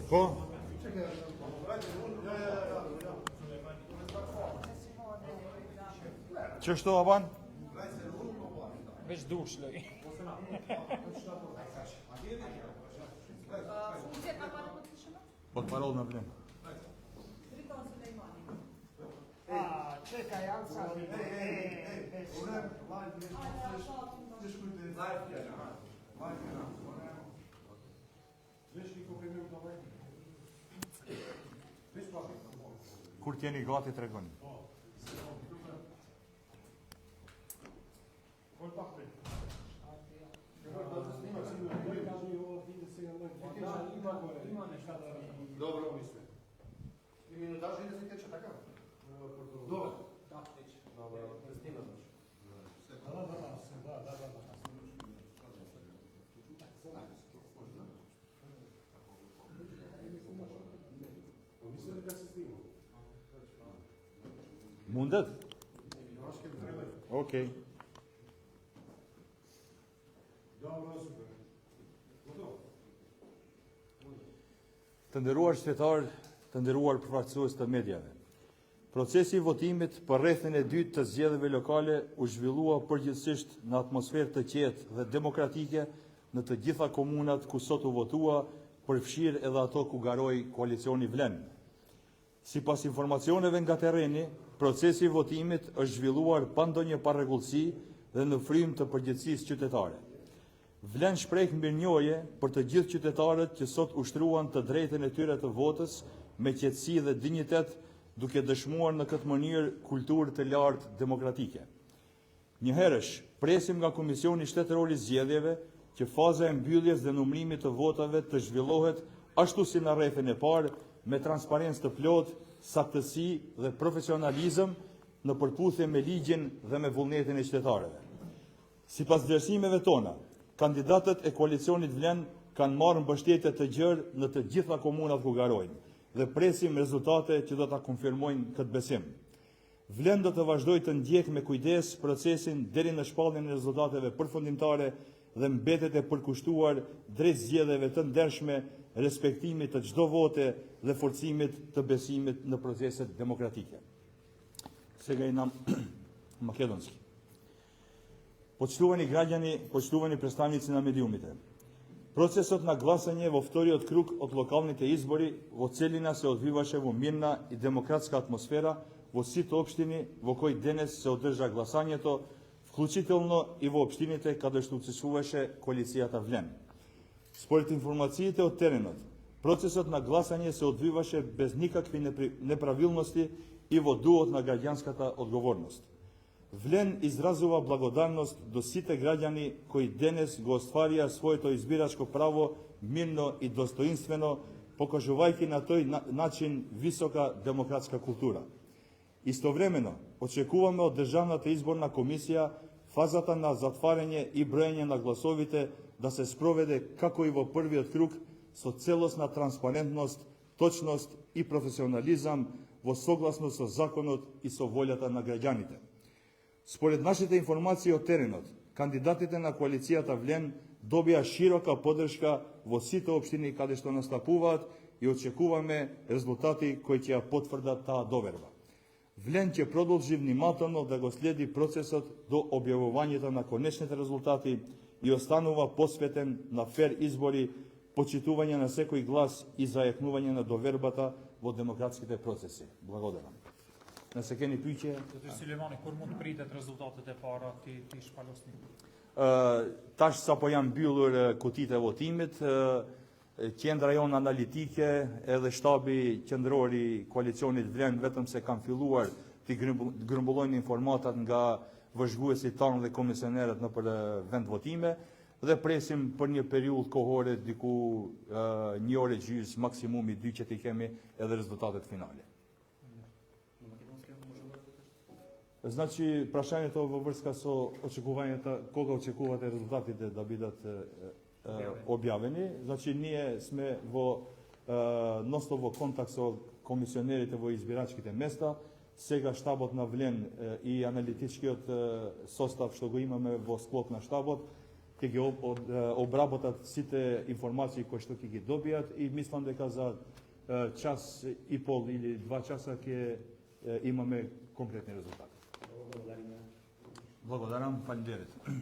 Ko? Ç'është aban? Veç dushlloj. Pod parolën në vlen. Čekaj, ja sad. Kur t'jeni gati tregoni. Dobro, mislim. I minutaža i da se teče takav? Dobro. Da, teče. Dobro, snima znači. Mundet? Okej. Të nderuar qytetarë, të nderuar përfaqësues të mediave. Procesi i votimit për rrethin e dytë të zgjedhjeve lokale u zhvillua përgjithsisht në atmosferë të qetë dhe demokratike në të gjitha komunat ku sot u votua, përfshirë edhe ato ku garoi koalicioni Vlen. Sipas informacioneve nga terreni, procesi i votimit është zhvilluar pa ndonjë parregullsi dhe në frym të përgjegjësisë qytetare. Vlen shpreh mirënjohje për të gjithë qytetarët që sot ushtruan të drejtën e tyre të votës me qetësi dhe dinjitet, duke dëshmuar në këtë mënyrë kulturë të lartë demokratike. Njëherësh, presim nga Komisioni Shtetëror i Zgjedhjeve që faza e mbylljes dhe numërimit të votave të zhvillohet ashtu si në rrethin e parë, me transparencë të plotë, saktësi dhe profesionalizëm në përputhje me ligjin dhe me vullnetin e qytetarëve. Sipas vlerësimeve tona, kandidatët e koalicionit Vlen kanë marrë mbështetje të gjerë në të gjitha komunat ku garojnë dhe presim rezultate që do ta konfirmojnë këtë besim. Vlen do të vazhdojë të ndjekë me kujdes procesin deri në shpalljen e rezultateve përfundimtare dhe mbetet e përkushtuar drejt zgjedhjeve të ndershme, respektimit të çdo vote dhe forcimit të besimit në proceset demokratike. Sega i nam makedonski. Poštovani građani, poštovani predstavnici na mediumite. Procesот na glasanje во вториот круг од локалните избори во целина се одвиваше во мирна и демократска атмосфера во сите општини во кои денес се одржа гласањето, вклучително и во општините каде што учествуваше коалицијата Влен. Според информациите од теренот, процесот на гласање се одвиваше без никакви неправилности и во дуот на граѓанската одговорност. Влен изразува благодарност до сите граѓани кои денес го остварија своето избирачко право мирно и достоинствено, покажувајќи на тој начин висока демократска култура. Истовремено, очекуваме од Државната изборна комисија фазата на затварање и броење на гласовите да се спроведе како и во првиот круг со целосна транспарентност, точност и професионализам во согласност со законот и со волјата на граѓаните. Според нашите информации од теренот, кандидатите на коалицијата Влен добија широка поддршка во сите општини каде што настапуваат и очекуваме резултати кои ќе ја потврдат таа доверба. Влен ќе продолжи внимателно да го следи процесот до објавувањето на конечните резултати и останува посветен на фер избори, почитување на секој глас и зајакнување на довербата во демократските процеси. Благодарам. Nëse keni pyetje. Zoti Sulejmani, kur mund të pritet rezultatet e para ti shpalosni? Tash sapo janë mbyllur kutitë e votimit, qendra jonë analitike edhe shtabi qendror i koalicionit Vlen vetëm se kanë filluar të grumbullojnë informatat nga vëzhguesit tanë dhe komisionerët në për vend votime dhe presim për një periudhë kohore diku një orë gjys, maksimumi 2 që të kemi edhe rezultatet finale. Значи, прашањето во врска со очекувањата, кога очекувате резултатите да бидат објавени. Значи, ние сме во ностоп во контакт со комисионерите во избирачките места. Сега штабот на Влен и аналитичкиот состав што го имаме во склоп на штабот ќе ги обработат сите информации кои што ќе ги добијат и мислам дека за час и пол или 2 часа ќе имаме конкретни резултати. Благодарам, пани директор.